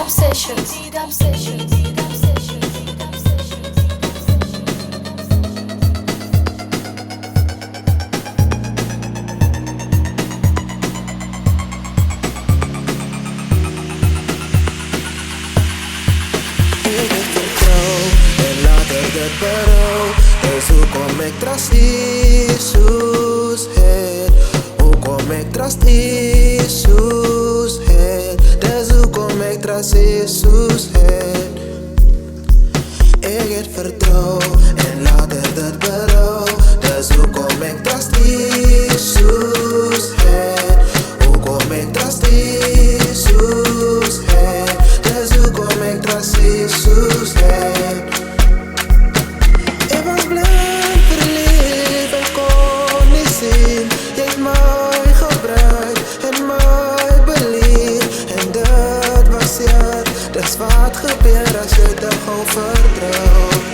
D-Dub Sessions. D-Dub Sessions. D-Dub Sessions. D-Dub Sessions. Ik het vertrouw en later het berouw. Dus hoe kom ik trust Jezus het? Hoe kom ik trust Jezus het? Dus hoe kom ik trust Jezus het? Ik het vertrouw en later het berouw. Dus hoe kom ik trust Jezus het? Hoe kom ik trust Jezus het? Dus hoe kom ik trust Jezus het? Ik was blind verliefd en kon niet zien. Je hebt mij gebruikt en mij beliefd. En dat was ja, dat is wat gebeurt als je te gewoon vertrouwt.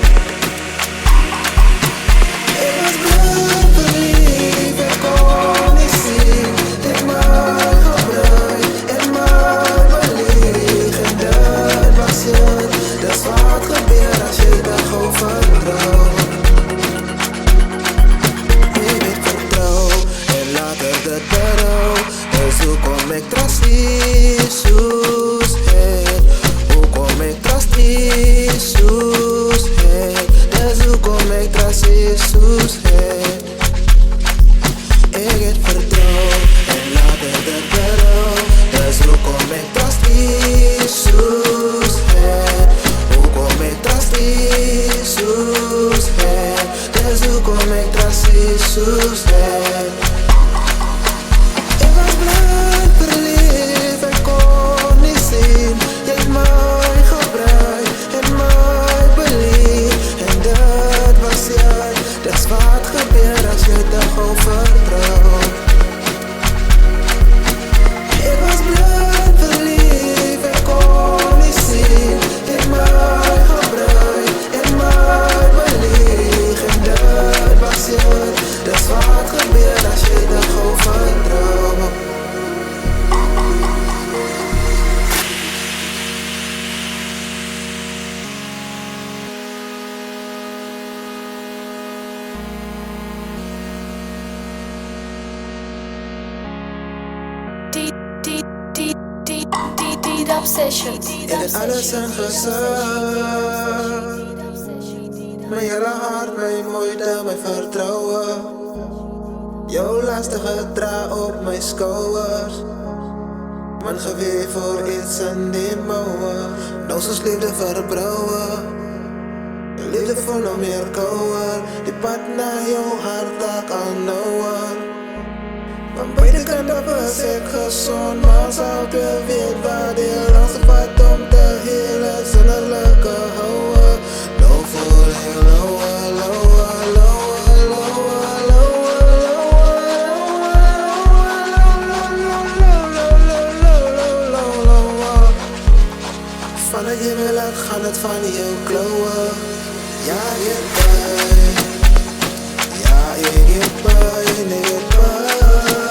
Ik was blind verliefd en kon niet zien. Je hebt mij gebruikt en mij beliefd. En dat was ja, dat is wat gebeurt als je te gewoon vertrouwt. Het berouw, dus hoe kom ik trust Jezus het? Hoe kom ik trust Jezus het? Dus hoe kom ik trust Jezus het? Ik het vertrouw en later het berouw. Dus hoe kom ik trust Jezus het? Hoe kom ik trust Jezus het? Dus hoe kom ik trust Jezus het? D-Dub Sessions. Ik heb alles ingezet. Mijn hele hart, mijn moeite, mijn vertrouwen. Jouw lastige draai op mijn schouders. Mijn geweer voor iets en die mouwen. Nou zoals liefde verbrouwen. Liefde voor nog meer kouwen. Die pad naar jouw hart, dat kan nouwen. Van beide kanten was ik gezond, maar zou je weet waar die langste pad om te helen zonder lekker houden. Low voor heel lower, lower, lower, lower, lower, lower. Van het je wil laat gaan, het van je klauwen. Ja, je bij. Ja, ik bij, nee, bij.